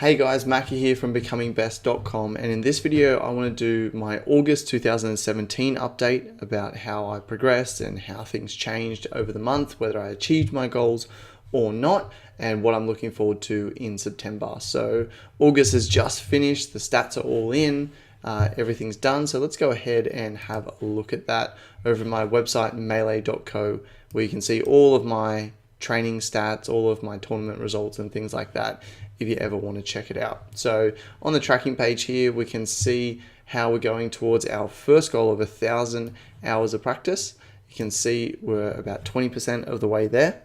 Hey guys, Mackie here from becomingbest.com, and in this video I want to do my August 2017 update about how I progressed and how things changed over the month, whether I achieved my goals or not, and what I'm looking forward to in September. So August has just finished, the stats are all in, everything's done, so let's go ahead and have a look at that over my website melee.co, where you can see all of my training stats, all of my tournament results and things like that if you ever want to check it out. So on the tracking page here, we can see how we're going towards our first goal of 1,000 hours of practice. You can see we're about 20% of the way there.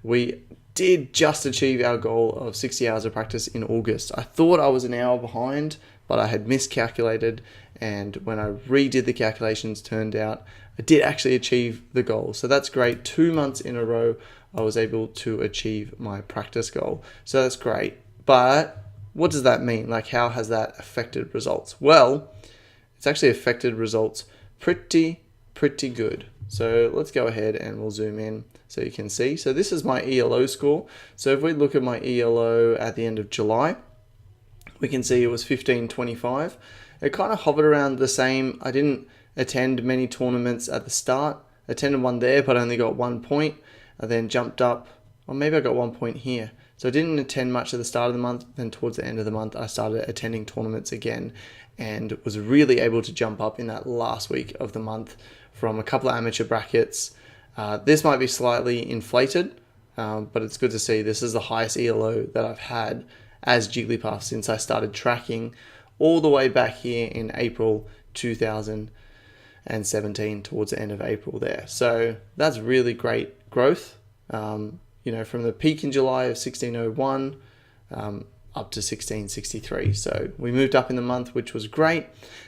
We did just achieve our goal of 60 hours of practice in August. I thought I was an hour behind, but I had miscalculated, and when I redid the calculations, turned out I did actually achieve the goal. So that's great. 2 months in a row I was able to achieve my practice goal. So that's great. But what does that mean? Like, how has that affected results? Well, it's actually affected results pretty good. So let's go ahead and we'll zoom in so you can see. So this is my ELO score. So if we look at my ELO at the end of July, we can see it was 1525. It kind of hovered around the same. I didn't attend many tournaments at the start. I attended one there, but I only got 1 point. I then jumped up, or maybe I got 1 point here. So I didn't attend much at the start of the month. Then towards the end of the month, I started attending tournaments again and was really able to jump up in that last week of the month from a couple of amateur brackets. This might be slightly inflated, but it's good to see. This is the highest ELO that I've had as Jigglypuff since I started tracking all the way back here in April 2017, towards the end of April there. So that's really great growth. You know, from the peak in July of 1601 up to 1663. So we moved up in the month, which was great.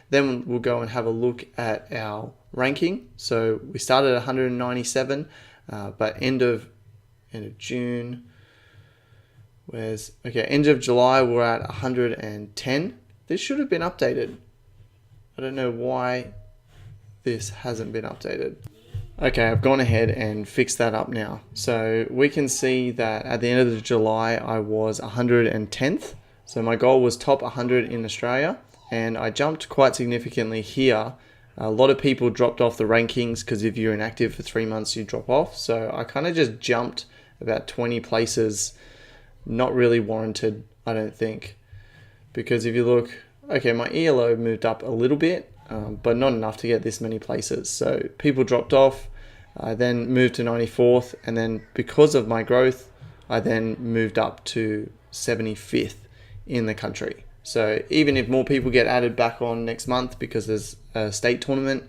Then we'll go and have a look at our ranking. So we started at 197, but end of June, end of July we're at 110. This should have been updated. I don't know why this hasn't been updated. Okay, I've gone ahead and fixed that up now. So we can see that at the end of July, I was 110th. So my goal was top 100 in Australia, and I jumped quite significantly here. A lot of people dropped off the rankings because if you're inactive for 3 months, you drop off. So I kind of just jumped about 20 places, not really warranted, I don't think. Because if you look, okay, my ELO moved up a little bit, but not enough to get this many places. So people dropped off. I then moved to 94th, and then because of my growth, I then moved up to 75th in the country. So even if more people get added back on next month because there's a state tournament,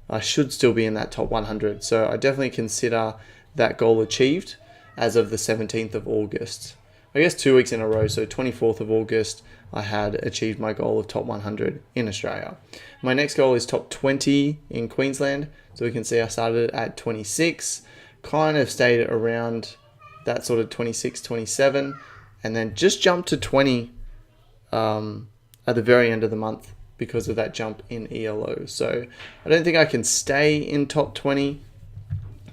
I should still be in that top 100. So I definitely consider that goal achieved as of the 17th of August. I guess 2 weeks in a row, so 24th of August, I had achieved my goal of top 100 in Australia. My next goal is top 20 in Queensland. So we can see I started at 26, kind of stayed around that sort of 26, 27, and then just jumped to 20 at the very end of the month because of that jump in ELO. So I don't think I can stay in top 20,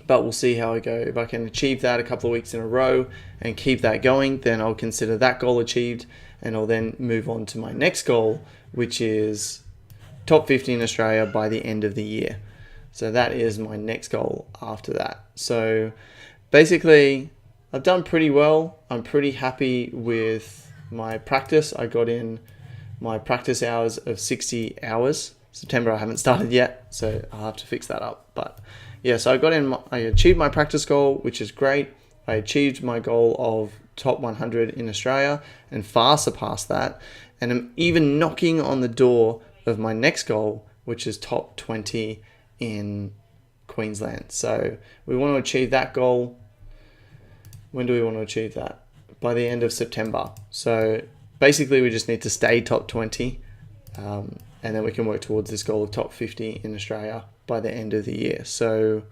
but we'll see how I go. If I can achieve that a couple of weeks in a row and keep that going, then I'll consider that goal achieved, and I'll then move on to my next goal, which is top 50 in Australia by the end of the year. So that is my next goal after that. So basically, I've done pretty well. I'm pretty happy with my practice. I got in my practice hours of 60 hours. September I haven't started yet, so I'll have to fix that up. But yeah, so I achieved my practice goal, which is great. I achieved my goal of top 100 in Australia and far surpassed that. And I'm even knocking on the door of my next goal, which is top 20 in Queensland. So we want to achieve that goal. When do we want to achieve that? By the end of September. So basically we just need to stay top 20, and then we can work towards this goal of top 50 in Australia by the end of the year. So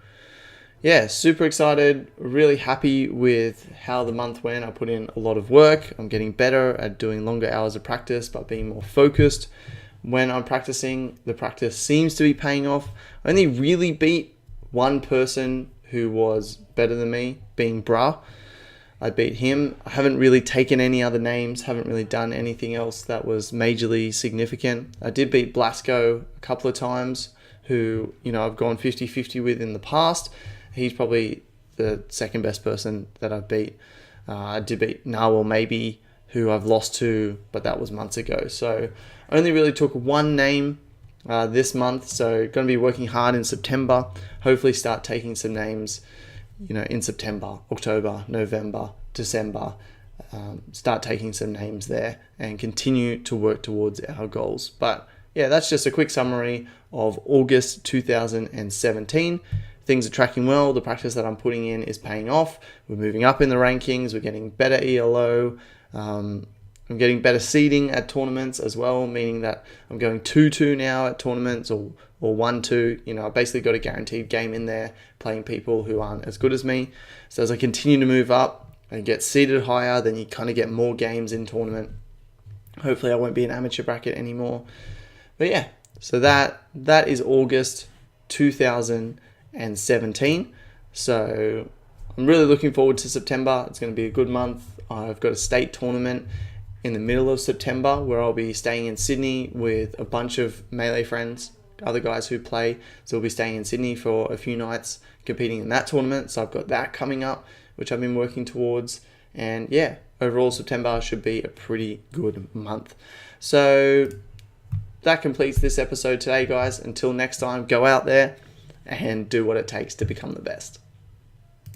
yeah, super excited, really happy with how the month went. I put in a lot of work. I'm getting better at doing longer hours of practice, but being more focused when I'm practicing. The practice seems to be paying off. I only really beat one person who was better than me, being Bra. I beat him. I haven't really taken any other names, haven't really done anything else that was majorly significant. I did beat Blasco a couple of times, who, I've gone 50-50 with in the past. He's probably the second best person that I've beat. I did beat Narwhal maybe, who I've lost to, but that was months ago. So I only really took one name this month, so going to be working hard in September. Hopefully start taking some names, in September, October, November, December. Start taking some names there and continue to work towards our goals. But yeah, that's just a quick summary of August 2017. Things are tracking well. The practice that I'm putting in is paying off. We're moving up in the rankings. We're getting better ELO. I'm getting better seeding at tournaments as well, meaning that I'm going 2-2 now at tournaments, or 1-2. I basically got a guaranteed game in there, playing people who aren't as good as me. So as I continue to move up and get seeded higher, then you kind of get more games in tournament. Hopefully I won't be an amateur bracket anymore. But yeah, so that is August 2017. So I'm really looking forward to September. It's going to be a good month. I've got a state tournament in the middle of September where I'll be staying in Sydney with a bunch of Melee friends, other guys who play. So we'll be staying in Sydney for a few nights competing in that tournament. So I've got that coming up, which I've been working towards. And yeah, overall September should be a pretty good month. So that completes this episode today, guys. Until next time, go out there and do what it takes to become the best.